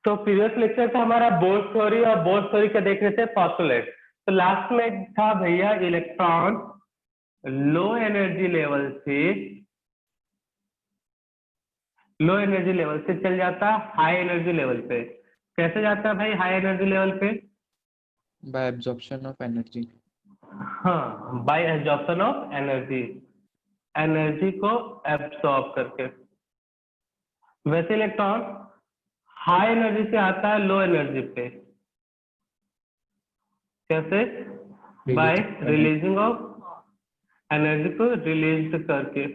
तो previous lecture था हमारा बोर्ड थ्योरी और बोर्ड थ्योरी का देख रहे थे पोस्टुलेट। तो लास्ट में था भैया इलेक्ट्रॉन लो एनर्जी लेवल से चल जाता हाई एनर्जी लेवल पे। कैसे जाता है भाई हाई एनर्जी लेवल पे? By absorption of energy. हाँ, by absorption of energy, energy को एब्सॉर्ब करके। वैसे इलेक्ट्रॉन हाई एनर्जी से आता है लो एनर्जी पे। कैसे? बाय रिलीजिंग ऑफ एनर्जी को रिलीज करके।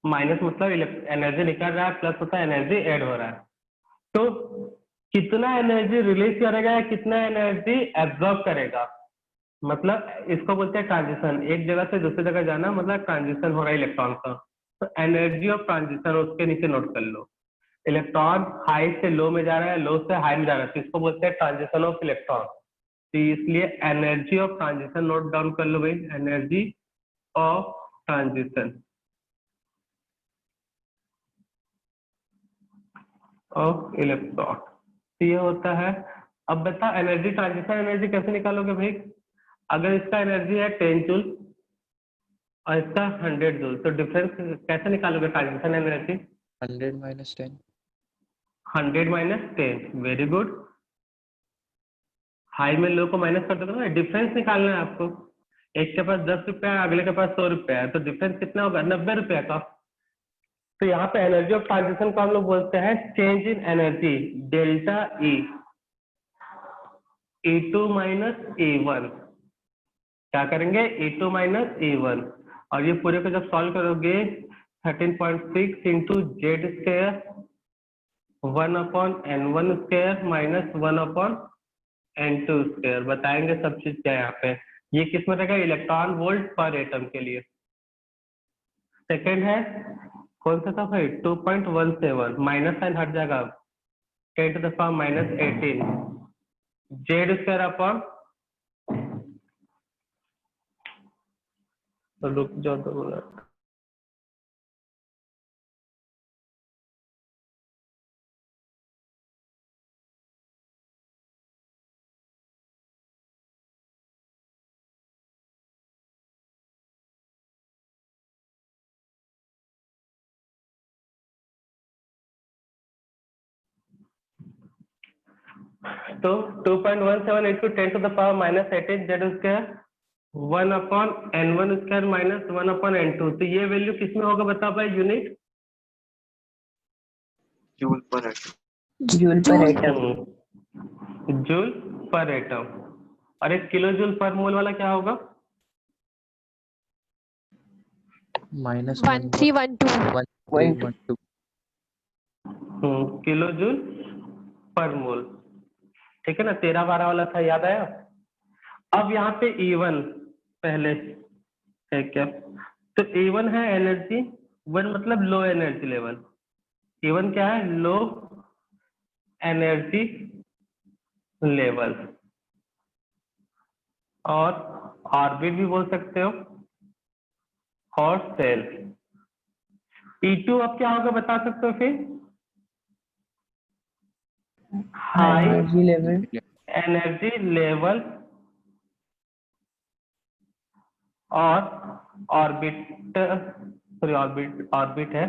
माइनस मतलब एनर्जी निकल रहा है, प्लस होता है एनर्जी ऐड हो रहा है। तो कितना एनर्जी रिलीज करेगा या कितना एनर्जी एब्जॉर्ब करेगा, मतलब इसको बोलते हैं ट्रांजिशन। एक जगह से दूसरी जगह जाना मतलब ट्रांजिशन हो रहा है इलेक्ट्रॉन का। तो एनर्जी ऑफ ट्रांजिशन उसके नीचे नोट कर लो। इलेक्ट्रॉन हाई से लो में जा रहा है, लो से हाई में जा रहा है, तो इसको बोलते हैं ट्रांजिशन ऑफ इलेक्ट्रॉन। तो इसलिए energy of transition note down कर लो भाई, energy of transition of electron. तो ये होता है। अब बता एनर्जी ट्रांजिशन एनर्जी कैसे निकालोगे भाई? अगर इसका एनर्जी है 10 जूल और इसका 100 जूल, तो डिफरेंस कैसे निकालोगे transition energy? 100 minus 10। 100 minus 10, very good. High में लो को माइनस कर दोगे ना, डिफरेंस निकालना है आपको। एक के पास 10 रुपया है, अगले के पास 100 रुपया है, तो डिफरेंस कितना होगा? 90 रुपया का। तो यहाँ पे एनर्जी ऑफ ट्रांजिशन को हम लोग बोलते हैं change in energy, delta E, E2 minus E1। क्या करेंगे? E2 minus E1। और ये पूरे को जब सॉल्व करोगे 13.6 into Z square 1/n1 square minus 1/n2 square. बताएंगे सब चीज क्या है यहाँ पे। ये किस में रहेगा? इलेक्ट्रॉन वोल्ट पर एटम के लिए। सेकेंड है कौन सा था भाई? 2.17, माइनस साइन हट जाएगा, 10⁻⁻18 जेड स्क्वायर अपॉन, तो रुक जाओ 2 मिनट। तो 2.17 into 10⁻⁻18 Z square 1/n1 square minus 1/n2। तो ये वैल्यू किसमें होगा बताओ भाई यूनिट? जूल पर एटम। जूल पर एटम। जूल पर एटम। और एक किलो जूल पर मोल वाला क्या होगा? माइनस 1312 किलो जूल पर मोल। ठीक है ना, 13-12 वाला था, याद आया? अब यहाँ पे E1 पहले है क्या? तो E1 है एनर्जी, 1 मतलब लो एनर्जी लेवल। E1 क्या है? लो एनर्जी लेवल, और ऑर्बिट भी बोल सकते हो, और सेल। E2 अब क्या होगा बता सकते हो फिर? High energy level. Energy level और ऑर्बिट, सॉरी ऑर्बिट है,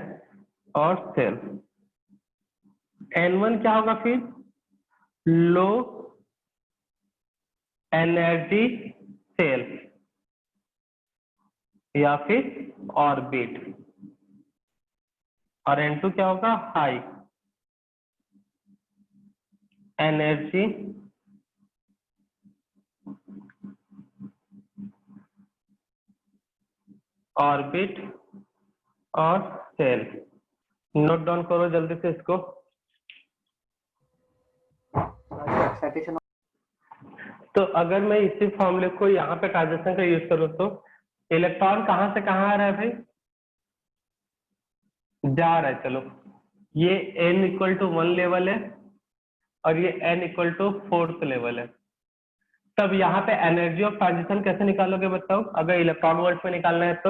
और सेल। N1 क्या होगा फिर? लो एनर्जी सेल या फिर ऑर्बिट। और N2 क्या होगा? हाई एनर्जी ऑर्बिट और सेल। नोट डाउन करो जल्दी से इसको। तो अगर मैं इसी फॉर्मूले को यहाँ पे ट्रांजिशन का यूज करूँ तो इलेक्ट्रॉन कहाँ से कहाँ आ रहा है भाई? जा रहा है। चलो ये n=1 लेवल है और ये n=4th लेवल है। तब यहाँ पे एनर्जी ऑफ ट्रांजिशन कैसे निकालोगे बताओ, अगर इलेक्ट्रॉन वोल्ट में निकालना है तो?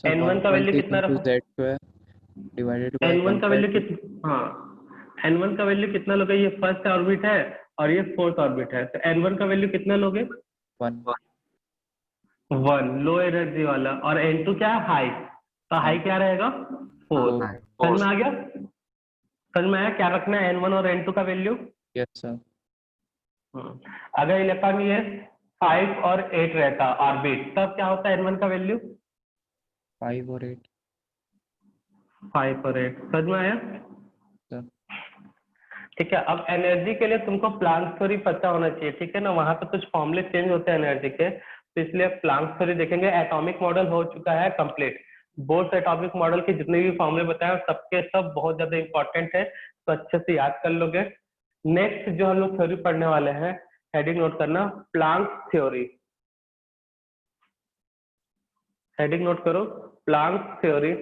N1 का वैल्यू कितना रखो? Z square divided by n1 का वैल्यू कितना, हाँ n1 का वैल्यू कितना लोगे, ये फर्स्ट ऑर्बिट है और ये फोर्थ ऑर्बिट है, तो n1 का वैल्यू कितना लोगे, 1 1 लो एनर्जी वाला, और n2 क्या है, हाई, तो हाई क्या रहेगा 4। 4 समझ में आ गया, समझ में आया क्या रखना है n1 और n2 का वैल्यू। यस सर अगर इलेक्ट्रॉन ये 5 और 8 रहता ऑर्बिट, तब क्या होता है n1 का वैल्यू, 5 और 8 5 और 8। समझ में आया, सर ठीक है। अब एनर्जी के लिए तुमको प्लांक थ्योरी पता होना चाहिए, ठीक है ना, वहां पे कुछ फॉर्मूले चेंज होते हैं एनर्जी के, तो इसलिए प्लांक थ्योरी देखेंगे। एटॉमिक मॉडल हो चुका है कंप्लीट, बोथ एटॉमिक मॉडल के जितने भी फॉर्मूले बताए सबके सब बहुत ज्यादा इंपॉर्टेंट है, तो अच्छे से याद कर लोगे। नेक्स्ट जो हम लोग थ्योरी पढ़ने वाले हैं, हेडिंग नोट करना, प्लांक थ्योरी, हेडिंग नोट करो, प्लांक थ्योरी।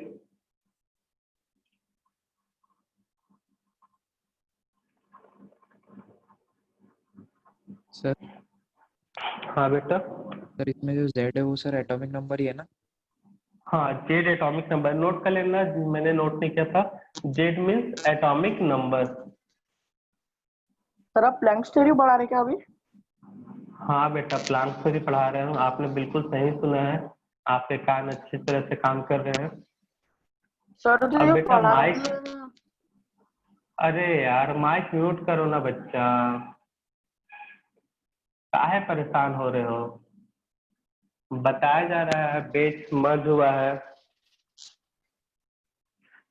सर हाँ बेटा, सर इसमें जो Z है वो सर एटॉमिक नंबर ही है ना? हाँ जेड एटॉमिक नंबर, नोट कर लेना, मैंने नोट नहीं किया था, Z means atomic number. Sir आप प्लैंक्स थ्योरी पढ़ा रहे क्या अभी? हाँ बेटा प्लांक थ्योरी पढ़ा रहे हूँ, आपने बिल्कुल सही सुना है, आपके कान अच्छी तरह से काम कर रहे हैं। सर तो अब ये बेटा पढ़ा माइक, रहे हैं। अरे यार माइक म्यूट करो ना बच्चा, काहे परेशान हो रहे हो, बताया जा रहा है, बेच मर्ज हुआ है।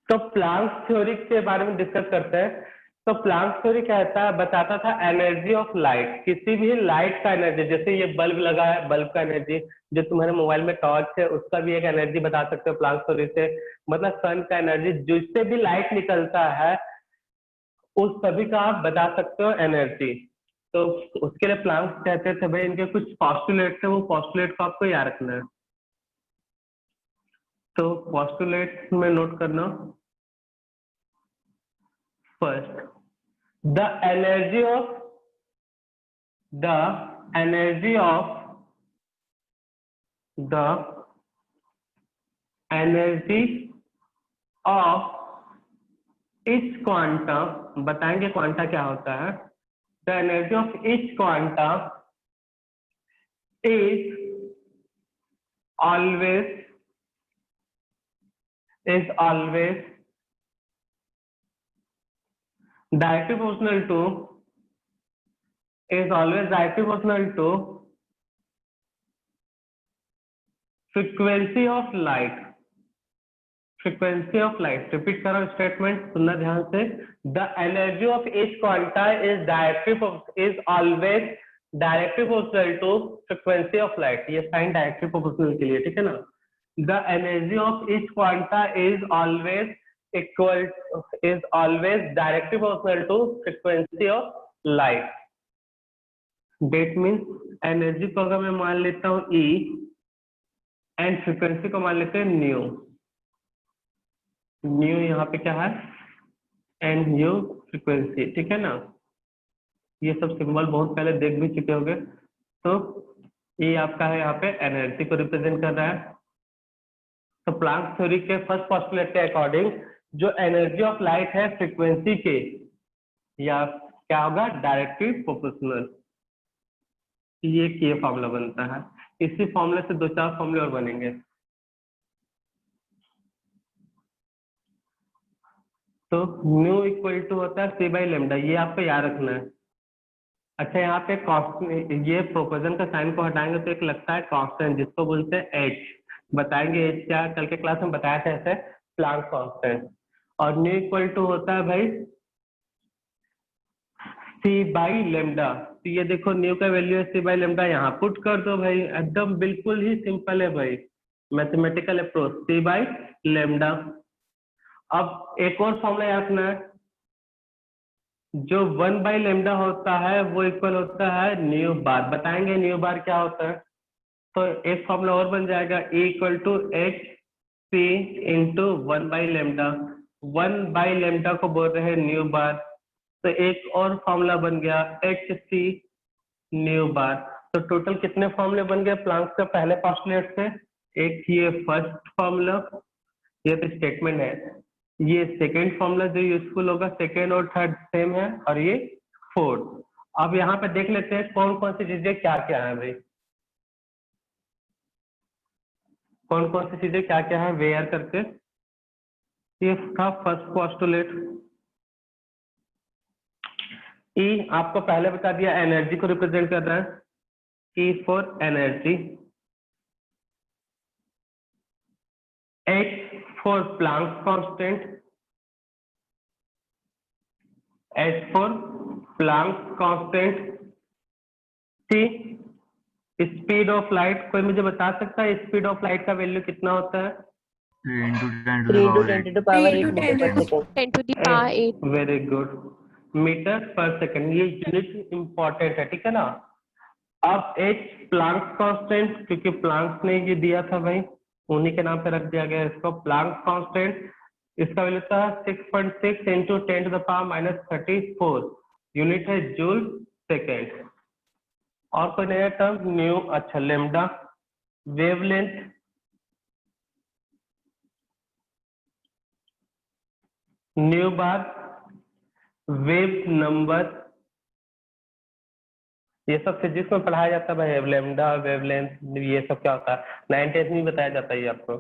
तो प्लांक थ्योरी के बारे में डिस्कस करते हैं। तो प्लांक थ्योरी कहता है, बताता था एनर्जी ऑफ लाइट, किसी भी लाइट का एनर्जी, जैसे ये बल्ब लगा है, बल्ब का एनर्जी, जो तुम्हारे मोबाइल में टॉर्च है उसका भी एक एनर्जी बता सकते हो प्लांक थ्योरी से, मतलब सन का एनर्जी, जिससे भी लाइट निकलता है उस सभी का आप बता सकते हो एनर्जी। तो उसके लिए प्लांक कहते थे भाई, इनके कुछ पॉस्टुलेट थे, वो पॉस्टुलेट को आपको याद रखना है। तो पॉस्टुलेट में नोट करना, first the energy of the energy of the energy of each quantum, बताएंगे क्वांटा क्या होता है, the energy of each quantum is always directly proportional to frequency of light, frequency of light, repeat करो statement, सुनना ध्यान से, the energy of each quanta is always directly proportional to frequency of light, ये sign directly proportional के लिए, ठीक है ना, the energy of each quanta is always directly proportional to frequency of light, that means energy को अगर मैं मान लेता हूँ E एंड फ्रीक्वेंसी को मान लेते हैं न्यू, न्यू यहाँ पे क्या है एंड न्यू फ्रीक्वेंसी, ठीक है ना, ये सब सिंबल बहुत पहले देख भी चुके होंगे। तो ये आपका है, यहाँ पे एनर्जी को रिप्रेजेंट कर रहा है। तो प्लांक थ्योरी के फर्स्ट पोस्टुलेट के अकॉर्डिंग जो एनर्जी ऑफ लाइट है फ्रीक्वेंसी के, या क्या होगा, डायरेक्टली प्रोपोर्शनल, ये फॉर्मूला बनता है। इसी फॉर्मूले से दो चार फॉर्मूले और बनेंगे। तो न्यू इक्वल टू होता है सी बाई लेमडा, ये आपको याद रखना है। अच्छा यहाँ पे कॉन्स्टेंट, ये प्रोपोर्शन का साइन को हटाएंगे तो एक लगता है कांस्टेंट, जिसको बोलते हैं एच, बताएंगे एच क्या, कल के क्लास में बताया था ऐसे, प्लांक कांस्टेंट। और न्यू इक्वल टू होता है भाई सी बाई लेमडा, तो ये देखो न्यू का वैल्यू है सी बाई लेमडा, यहाँ पुट कर दो भाई, एकदम बिल्कुल ही सिंपल है भाई, mathematical approach, C by lambda. अब एक और फॉर्मूला याद रखना है, जो 1 बाई लेमडा होता है वो इक्वल होता है न्यू बार, बताएंगे न्यू बार क्या होता है। तो एक फॉर्मूला और बन जाएगा, E equal to H C into 1 by lambda, 1 by lambda को बोल रहे हैं न्यू बार, तो एक और फॉर्मूला बन गया एच सी न्यू बार। तो टोटल कितने फॉर्मूले बन गए प्लांक के पहले पोस्टुलेट से, एक ये फर्स्ट फॉर्मूला, ये तो स्टेटमेंट है, ये सेकेंड फॉर्मूला जो यूजफुल होगा, सेकेंड और थर्ड सेम है, और ये फोर्थ। अब यहाँ पे देख लेते हैं कौन कौन सी चीजें क्या क्या है भाई, कौन कौन सी चीजें क्या क्या है वेयर करके। ये था फर्स्ट पोस्टुलेट। ई आपको पहले बता दिया एनर्जी को रिप्रेजेंट कर रहा है, E for energy. H for Planck's constant, H for Planck's constant। C speed of light, कोई मुझे बता सकता है स्पीड ऑफ लाइट का वैल्यू कितना होता है? 3 into 10 to 3 the into power 10 8. to the power 3 8 into meter 10 per to second. 10 to the power 8. Very good, metre पर सेकंड, ये यूनिट इंपॉर्टेंट है, ठीक है ना। अब H प्लांक कांस्टेंट, क्योंकि प्लांक ने ये दिया था भाई, उन्हीं के नाम पे रख दिया गया इसको, प्लांक कांस्टेंट। इसका वैल्यू था 6.6 into 10 to the power minus 34, unit है जूल सेकेंड। और कोई नया टर्म न्यू, अच्छा lambda. Wavelength, nu bar. Wave number, ये सब फिजिक्स में पढ़ाया जाता है भाई, लेमडा, वेवलेंथ, ये सब क्या होता है, 9th में बताया जाता है ये आपको।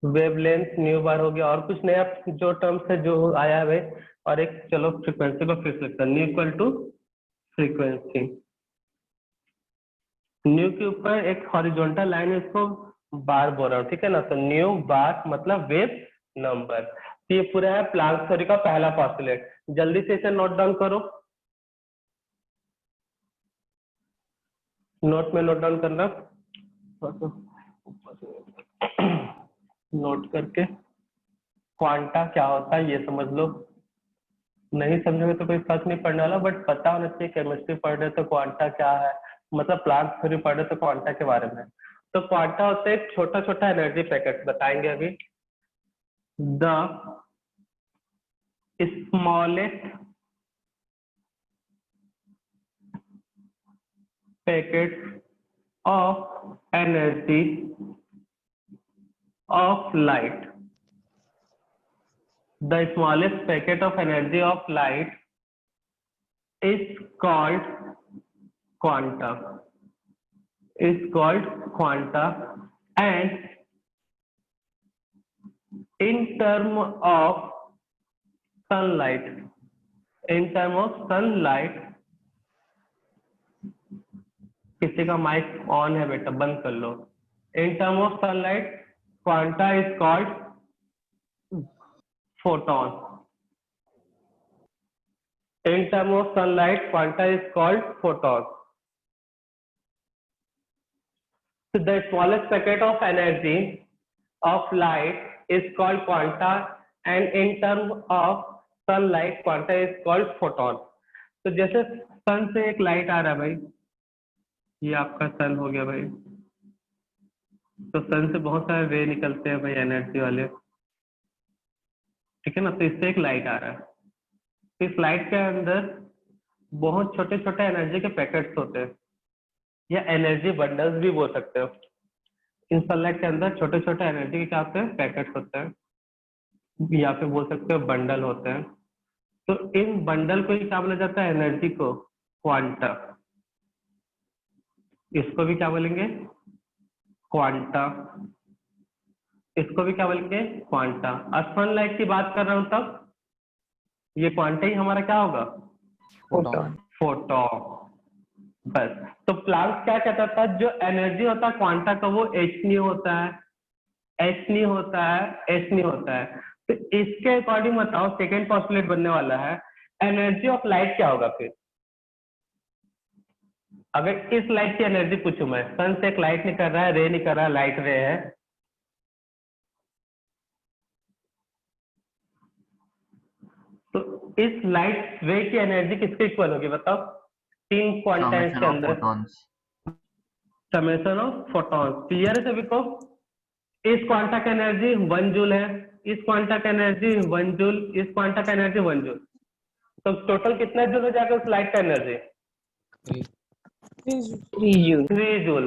वेवलेंथ, न्यू बार हो गया। और कुछ नया जो टर्म्स है जो आया है भाई, और एक चलो फ्रीक्वेंसी को फिक्स लगता है, nu equal to frequency. Nu के ऊपर एक हॉरिजॉन्टल लाइन है, इसको बार बोल रहा हूँ, ठीक है ना। तो न्यू बार मतलब वेव नंबर। तो ये पूरा है प्लांक थ्योरी का पहला पोस्टुलेट। जल्दी से इसे नोट डाउन करो, नोट में नोट डाउन करना, नोट करके। क्वांटा क्या होता है ये समझ लो, नहीं समझोगे तो कोई फर्क नहीं पड़ने वाला, बट पता होना चाहिए। केमिस्ट्री पढ़ रहे तो क्वांटा क्या है, मतलब प्लांट थ्योरी पढ़ रहे तो क्वांटा के बारे में। तो क्वांटा होता है छोटा छोटा एनर्जी पैकेट, बताएंगे अभी। The smallest packet of energy of light, the smallest packet of energy of light is called quanta, and in term of sunlight, किसी का माइक ऑन है बेटा, बंद कर लो। in term of sunlight quanta is called photon, in term of sunlight quanta is called photon. So the smallest packet of energy of light is called quanta, and in term of sunlight quanta is called photon. तो जैसे सन से एक light आ रहा है भाई, ये आपका सन हो गया भाई, तो सन से बहुत सारे रे निकलते हैं भाई एनर्जी वाले, ठीक है ना। तो इससे एक लाइट आ रहा है, इस लाइट के अंदर बहुत छोटे छोटे एनर्जी के पैकेट्स होते हैं, या एनर्जी बंडल्स भी बोल सकते हो। इन सनलाइट के अंदर छोटे छोटे एनर्जी के क्या होते हैं, पैकेट्स होते हैं, या फिर बोल सकते हो बंडल होते हैं। तो इन बंडल को ही क्या बोला जाता है, एनर्जी को क्वांटा। इसको भी क्या बोलेंगे, क्वांटा। इसको भी क्या बोलेंगे, क्वांटा। और सनलाइट की बात कर रहा हूं तब ये क्वांटा ही हमारा क्या होगा, फोटॉन। फोटोन। बस। तो प्लांक क्या कहता था, जो एनर्जी होता है क्वांटा का वो एच नी होता है, एच नी होता है, एच नी होता है। तो इसके अकॉर्डिंग बताओ, सेकेंड पोस्टुलेट बनने वाला है, एनर्जी ऑफ लाइट क्या होगा फिर। अगर इस लाइट की एनर्जी पूछूं मैं, सन से एक लाइट निकल रहा है, रे निकल रहा है, लाइट रे है, तो इस लाइट रे की एनर्जी किसके इक्वल होगी बताओ, तीन क्वांटा Summation इसके of अंदर, photons. Summation of photons. Clear है सभी को। इस क्वांटा का एनर्जी 1 जूल है, इस क्वांटा का एनर्जी 1 जूल, इस क्वांटा का एनर्जी 1 जूल। तो टोटल कितना जूल हो जाएगा उस लाइट का एनर्जी, 3 जूल। 3 जूल।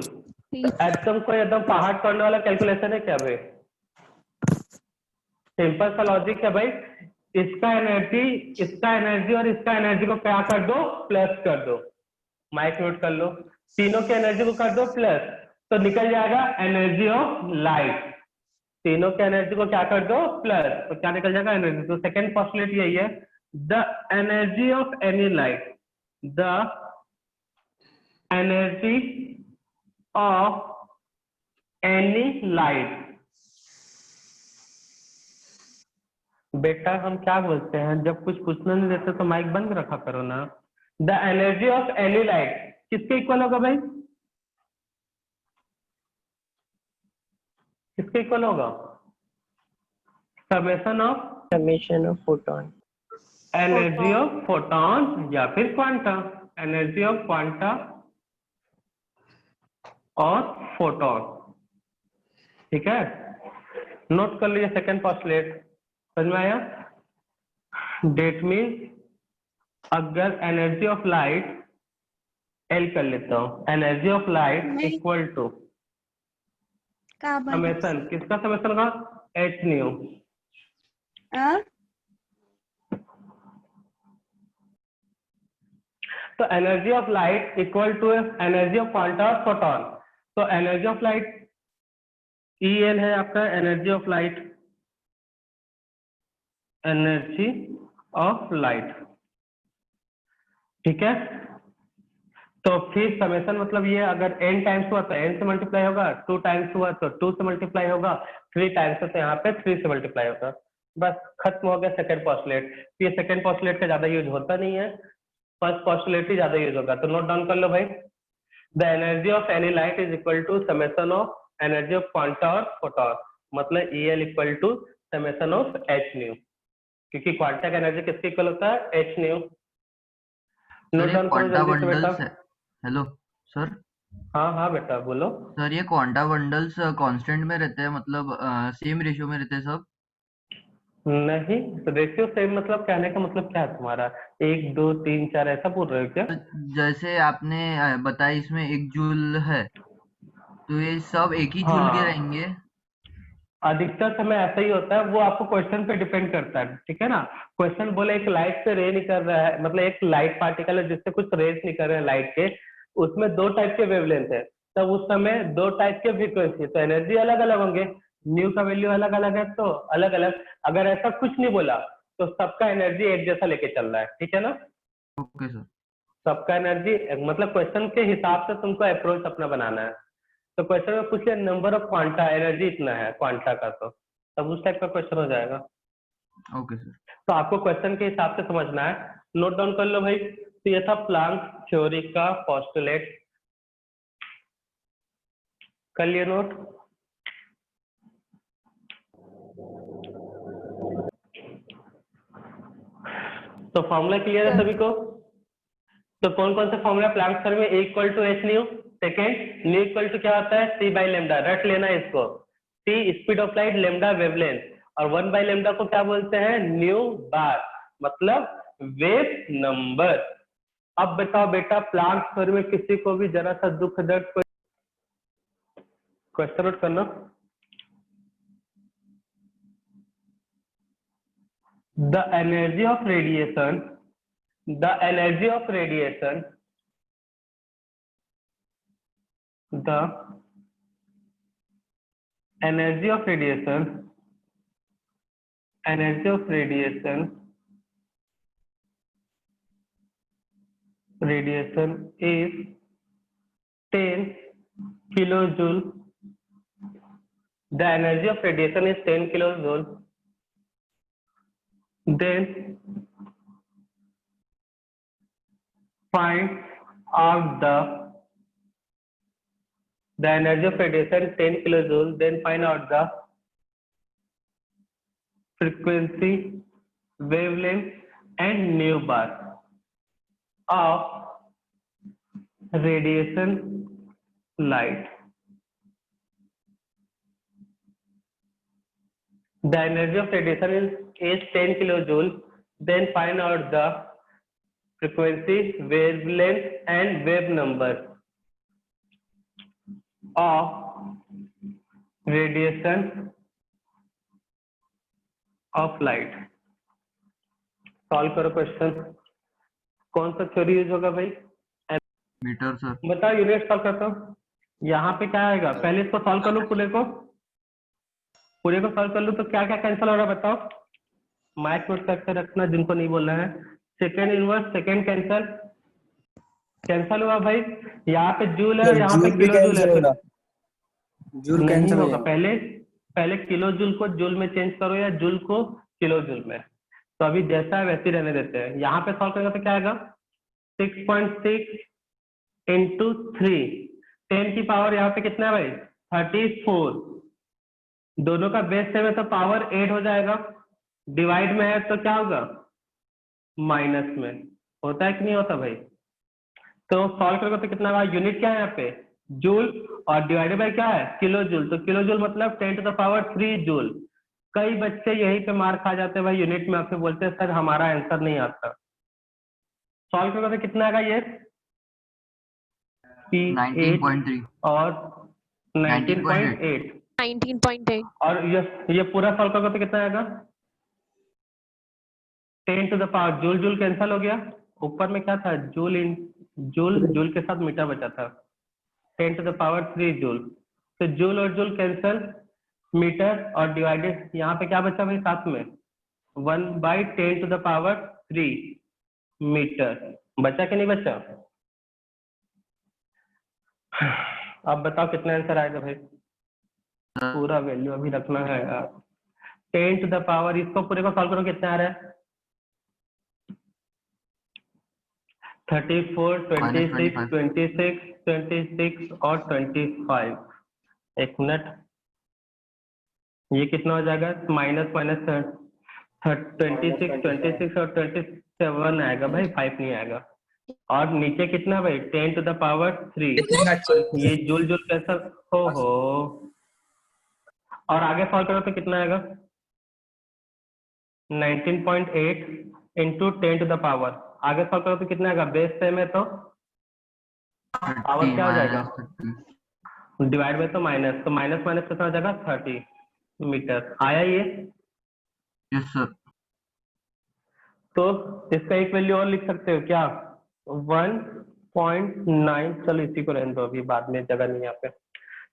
एकदम कोई एकदम पहाड़ तोड़ने वाला कैलकुलेशन है क्या भाई, सिंपल सा लॉजिक है भाई, इसका एनर्जी और इसका एनर्जी को क्या कर दो, प्लस कर दो। माइक म्यूट कर लो, तीनों की एनर्जी को कर दो प्लस, तो निकल जाएगा एनर्जी ऑफ लाइट। तीनों के एनर्जी को क्या कर दो, प्लस, तो क्या निकल जाएगा, एनर्जी। तो सेकेंड पोस्टुलेट यही है, the energy of any light, the energy of any light. बेटा हम क्या बोलते हैं, जब कुछ पूछना नहीं देते तो माइक बंद रखा करो ना। The energy of any light किसके इक्वल होगा भाई, किसके इक्वल होगा, summation of summation of photon. Energy of photon या फिर क्वांटा, एनर्जी ऑफ क्वांटा और फोटॉन। ठीक है, नोट कर लीजिए सेकेंड पोस्टुलेट, समझ में आया। डेट मीन्स अगर एनर्जी ऑफ लाइट एल कर लेता हूँ, energy of light equal to summation, किसका समेशन होगा, एच न्यू। तो energy of light equal to energy of quanta और फोटॉन। तो energy of light E L है आपका, energy of light, energy of light. ठीक है, तो फिर समेशन मतलब ये, अगर n टाइम्स हुआ तो n से मल्टीप्लाई होगा, 2 टाइम्स हुआ तो 2 से मल्टीप्लाई होगा, 3 टाइम्स तो यहाँ पे 3 से मल्टीप्लाई होगा। बस खत्म हो गया सेकंड पोस्टुलेट। ये सेकंड पोस्टुलेट का ज्यादा यूज होता नहीं है, फर्स्ट पोस्टुलेट ही ज्यादा यूज होगा, तो नोट डाउन कर लो भाई। The energy of any light is equal to summation of energy of quanta और फोटॉन, मतलब E L equal to summation of H nu, क्योंकि क्वांटा का एनर्जी किसके इक्वल होता है, एच न्यू। नोट डाउन करो क्वांटा जल्दी से बेटा। बंडल्स है। Hello sir. हाँ हाँ बेटा बोलो। सर ये क्वांटा बंडल्स कांस्टेंट में रहते हैं, मतलब सेम रेशियो में रहते हैं सब। नहीं, तो रेशियो सेम मतलब कहने का मतलब क्या है तुम्हारा, 1 2 3 4 ऐसा बोल रहे हो क्या। तो जैसे आपने बताया इसमें 1 जूल है, तो ये सब एक ही जूल के हाँ, रहेंगे। अधिकतर समय ऐसा ही होता है, वो आपको क्वेश्चन पे डिपेंड करता है। ठीक है ना, क्वेश्चन बोले एक लाइट से रे निकल रहा है, मतलब एक लाइट पार्टिकल है जिससे कुछ रेज निकल रहे हैं लाइट के, उसमें 2 टाइप के वेवलेंथ है, तब उस समय 2 टाइप के फ्रीक्वेंसी, तो एनर्जी अलग अलग होंगे, न्यू का वैल्यू अलग अलग है, तो अलग अलग। अगर ऐसा कुछ नहीं बोला तो सबका एनर्जी एक जैसा लेके चल रहा है। ठीक है ना, ओके सर। सबका एनर्जी, मतलब क्वेश्चन के हिसाब से तुमको अप्रोच अपना बनाना है। तो क्वेश्चन में पूछ लिया नंबर ऑफ क्वांटा, एनर्जी इतना है क्वांटा का, तो तब उस टाइप का क्वेश्चन हो जाएगा। Okay sir. तो आपको क्वेश्चन के हिसाब से समझना है, नोट डाउन कर लो भाई। तो ये था प्लांक थ्योरी का पोस्टुलेट, कर लिए नोट। तो फॉर्मूला क्लियर है सभी को। तो कौन कौन से फॉर्मूला प्लांक थ्योरी में, E equal to H nu, second nu equal to क्या होता है, सी बाई लेमडा, रट लेना इसको, C speed of light, lambda wavelength, और 1 बाई लेमडा को क्या बोलते हैं, न्यू बार, मतलब वेव नंबर। अब बताओ बेटा, प्लांक थ्योरी में किसी को भी जरा सा दुख दर्द कोई क्वेश्चन नोट करना। The energy of radiation, the energy of radiation, the energy of radiation, energy of radiation, radiation is 10 kilojoule. The energy of radiation is 10 kilojoule. Then find out the energy of radiation is 10 kilojoule. Then find out the frequency, wavelength, and nu bar of radiation light. The energy of radiation is 10 kilojoule. Then find out the frequency, wavelength, and wave number of radiation of light. Solve करो question. कौन सा theory use होगा भाई? Metre sir. बताओ, unit solve करता हूँ। यहाँ पे क्या आएगा? पहले इसको सॉल्व कर लूँ, पूरे को सॉल्व कर लूँ तो क्या क्या कैंसिल हो रहा है बताओ? माइक नोट करके रखना जिनको नहीं बोलना है। सेकेंड इनवर्स, सेकेंड कैंसिल हुआ भाई। यहाँ पे जूल है और यहाँ पे जूल भी किलो जूल कैंसिल है, होगा, तो जूल नहीं कैंसिल हो होगा। जाएगा। पहले किलो जूल को जूल में चेंज करो या जूल को किलो जूल में। तो अभी जैसा है वैसे ही रहने देते हैं। यहाँ पे सॉल्व करेगा तो क्या आएगा? 6.6 इंटू 3, 10 की पावर यहाँ पे कितना है भाई? 34। दोनों का बेस सेम है तो पावर 8 हो जाएगा। डिवाइड में है तो क्या होगा? माइनस में। होता है कि नहीं होता भाई? तो सॉल्व करोगे तो कितना होगा? यूनिट क्या है यहाँ पे? जूल, और डिवाइडेड बाय क्या है? Kilo joule. तो किलो जूल मतलब 10 टू द पावर 3 जूल। कई बच्चे यही पे मार खा जाते हैं भाई, यूनिट में आके बोलते हैं सर हमारा आंसर नहीं आता। सॉल्व करोगे तो कितना आएगा ये? 19.3 और 19.8। 19.8 और ये पूरा सॉल्व करोगे तो कितना आएगा? 10 to the power, joule joule cancel हो गया। ऊपर में क्या था? जूल के साथ मीटर बचा था। 10 टू द पावर 3 जूल। तो जूल और जूल कैंसिल, मीटर और डिवाइडेड, यहाँ पे क्या बचा भाई साथ में? 1/10 टू द पावर 3 मीटर। बचा कि नहीं बचा? अब बताओ कितना आंसर आएगा भाई? पूरा वैल्यू अभी रखना है यार। 10 टू द पावर, इसको पूरे को सॉल्व करो कितना आ रहा है? 34, 26, 26, 26 और 25। एक मिनट, ये कितना हो जाएगा? माइनस 26, 26 और 27 आएगा भाई, 5 नहीं आएगा। और नीचे कितना भाई? 10 टू द पावर 3। ये जूल जूल कैसा हो। और आगे सॉल्व करो तो कितना आएगा? 19.8 इंटू 10 टू द पावर। आगे सॉल्व करो तो कितना आएगा? बेस सेम है तो पावर क्या हो जाएगा? डिवाइड में तो माइनस, तो माइनस माइनस कितना हो जाएगा? 30 मीटर। आया ये? Yes sir. तो इसका एक वैल्यू और लिख सकते हो क्या? 1.9। चलो इसी को रहने दो, अभी बाद में जगह नहीं यहाँ पे।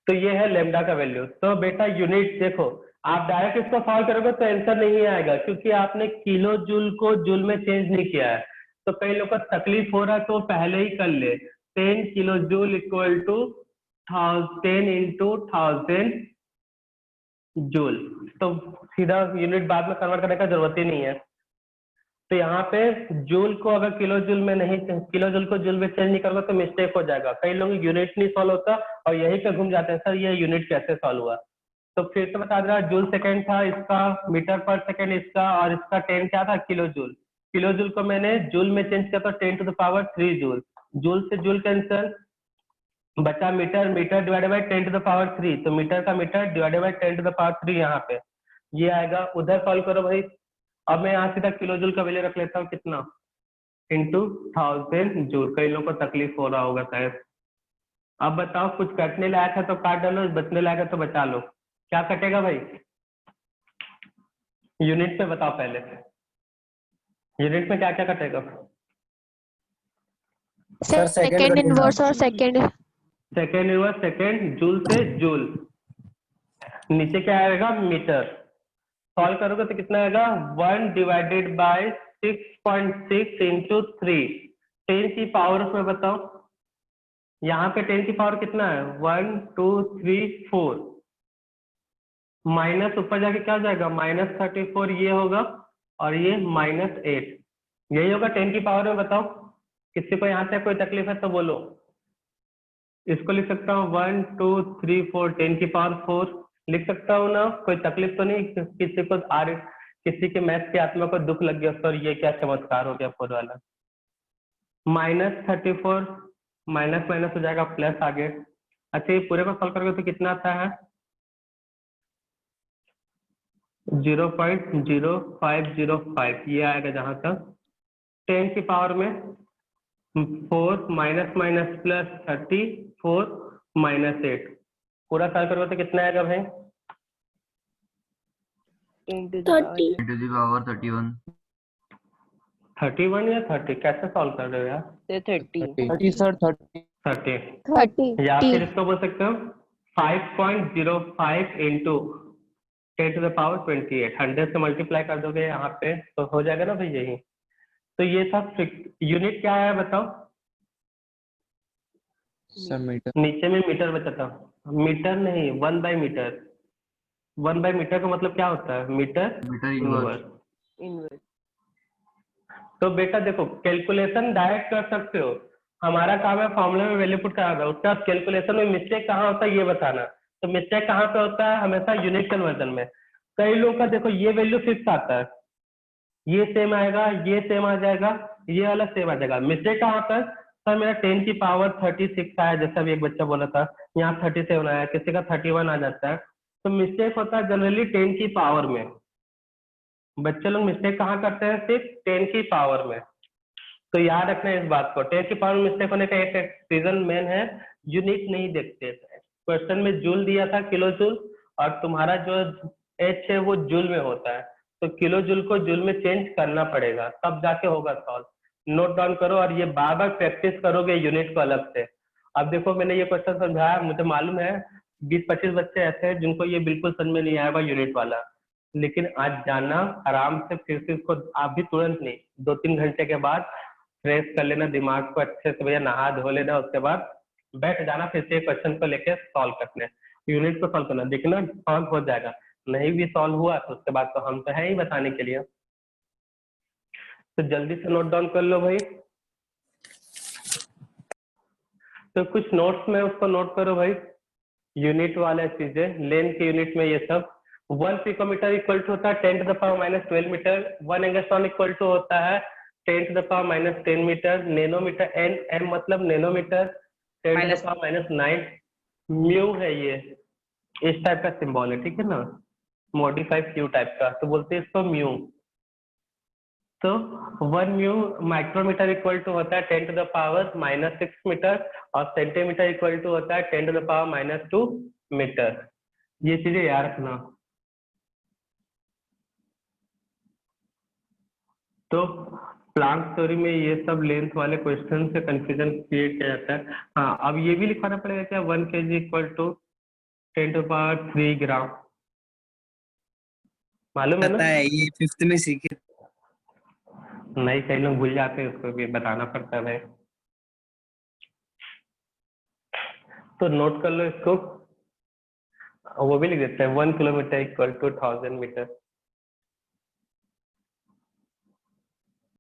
तो ये है लेमडा का वैल्यू। तो बेटा यूनिट देखो, आप डायरेक्ट इसको सॉल्व करोगे तो आंसर नहीं आएगा, क्योंकि आपने किलो जूल को जूल में चेंज नहीं किया है। तो कई लोग को तकलीफ हो रहा है तो पहले ही कर ले। 10 kilo joule equal to 10 into 1000 joule. तो सीधा यूनिट बाद में कन्वर्ट करने का जरूरत ही नहीं है। तो यहाँ पे जूल को अगर किलो जूल में नहीं, किलो जूल को जूल में चेंज नहीं करोगे तो मिस्टेक हो जाएगा। कई लोग यूनिट नहीं सॉल्व होता और यही पे घूम जाते हैं, सर ये यूनिट कैसे सॉल्व हुआ? तो फिर से बता दे रहा, जूल सेकेंड था इसका, मीटर पर सेकेंड इसका, और इसका 10 क्या था? Kilo joule. किलो जूल को मैंने जूल में चेंज किया तो 10 to the power 3 joule. Joule से जूल कैंसिल, बचा metre, metre divided by 10 to the power 3। तो मीटर का metre divided by 10 to the power 3 यहाँ पे ये आएगा। उधर सॉल्व करो भाई। अब मैं यहाँ सीधा किलो जूल का वैल्यू रख लेता हूँ, कितना? Into 1000 joule. कई लोगों को तकलीफ हो रहा होगा शायद। अब बताओ, कुछ कटने लायक है तो काट डालो, बचने लायक है तो बचा लो। क्या कटेगा भाई? यूनिट पे बताओ पहले। यूनिट में क्या क्या कटेगा? सर सेकंड इनवर्स और second second inverse, second joule से जूल। नीचे क्या आएगा? मीटर। सॉल्व करोगे तो कितना आएगा? 1 डिवाइडेड बाय 6.6 इंटू 3। 10 की पावर में बताओ, यहाँ पे 10 की पावर कितना है? 1 2 3 4। माइनस ऊपर जाके क्या हो जाएगा? -34 ये होगा, और ये -8 यही होगा 10 की पावर में। बताओ किसी को यहाँ से कोई तकलीफ है तो बोलो। इसको लिख सकता हूँ 1 2 3 4, 10 की पावर 4 लिख सकता हूँ ना? कोई तकलीफ तो नहीं? किसी को किसी के मैथ की आत्मा को दुख लग गया सर ये क्या चमत्कार हो गया 4 वाला? -34 माइनस माइनस हो जाएगा प्लस आगे। अच्छा ये पूरे को सॉल्व करोगे तो कितना आता है? 0.0505 ये आएगा जहां तक। 10 की पावर में 4 माइनस माइनस प्लस 34 -8 पूरा सॉल्व करोगे तो कितना आएगा भाई? 10 to the power 30. 10 to the power 31. 31 या 30 कैसे सॉल्व कर रहे हो यार? say 30. 30 sir 30 30 30. या T. फिर इसको बोल सकते हो 5.05 इंटू 10 to the power 28, 100 से मल्टीप्लाई कर दोगे यहाँ पे तो हो जाएगा ना भाई यही। तो ये सब यूनिट क्या है बताओ? sir meter नीचे में मीटर बताता हूँ, मीटर नहीं 1/मीटर। 1/मीटर का मतलब क्या होता है? Metre metre inverse. Inverse. तो बेटा देखो कैलकुलेशन डायरेक्ट कर सकते हो, हमारा काम है फॉर्मूले में वैल्यू पुट कराना, उसका कैलकुलेशन में मिस्टेक कहाँ होता है ये बताना। तो मिस्टेक कहाँ पे होता है? हमेशा यूनिट कन्वर्जन में। कई लोगों का देखो ये वैल्यू फिक्स आता है, ये सेम आएगा, ये सेम आ जाएगा, ये वाला सेम आ जाएगा। मिस्टेक कहाँ पर? सर मेरा 10 की पावर 36 आया, जैसा भी एक बच्चा बोला था, यहाँ 37 आया, किसी का 31 आ जाता है। तो मिस्टेक होता है जनरली 10 की पावर में। बच्चे लोग मिस्टेक कहाँ करते हैं? सिर्फ 10 की पावर में। तो याद रखना इस बात को, 10 की पावर में मिस्टेक होने का एक रीजन मेन है यूनिट नहीं देखते। क्वेश्चन में जूल दिया था, किलो जूल, और तुम्हारा जो एच है वो जूल में होता है, तो किलो जूल को जूल में चेंज करना पड़ेगा, तब जाके होगा सॉल्व। नोट डाउन करो और ये बार बार प्रैक्टिस करोगे यूनिट को अलग से। अब देखो मैंने ये क्वेश्चन समझाया, मुझे मालूम है 20-25 बच्चे ऐसे हैं जिनको ये बिल्कुल समझ में नहीं आएगा यूनिट वाला, लेकिन आज जाना आराम से, फिर से इसको आप भी तुरंत नहीं, 2-3 घंटे के बाद फ्रेश कर लेना दिमाग को अच्छे से, भैया नहा धो लेना, उसके बाद बैठ जाना फिर से क्वेश्चन को लेके सॉल्व करने, यूनिट को सॉल्व करना, देखना सॉल्व हो जाएगा। नहीं भी सॉल्व हुआ तो उसके बाद तो हम तो है ही बताने के लिए। तो जल्दी से नोट डाउन कर लो भाई। तो कुछ नोट्स में उसको नोट करो भाई, यूनिट वाले चीजें, लेंथ के यूनिट में ये सब। 1 पिकोमीटर इक्वल टू होता है 10 to the power -12 metre. 1 angstrom equal to होता है 10 to the power -10 metre. Nanometre, N M मतलब nanometre, 10 to the power -9। Mu है ये, इस टाइप का सिंबल है, ठीक है ना, मॉडिफाइड क्यू टाइप का, तो बोलते हैं इसको म्यू। तो 1 म्यू माइक्रोमीटर इक्वल टू होता है 10 to the power -6 मीटर, और सेंटीमीटर इक्वल टू होता है 10 to the power -2 मीटर। ये चीजें याद रखना। तो प्लांक थ्योरी में ये सब लेंथ वाले क्वेश्चन से कंफ्यूजन क्रिएट किया जाता है। हाँ, अब ये भी लिखवाना पड़ेगा क्या, 1 kg equal to 10 to the power 3 gram, मालूम है ना? पता है, ये 5th में सीखे। नहीं, कई लोग भूल जाते हैं, उसको भी बताना पड़ता है भाई। तो नोट कर लो इसको, वो भी लिख देते हैं 1 किलोमीटर इक्वल टू 1000 मीटर।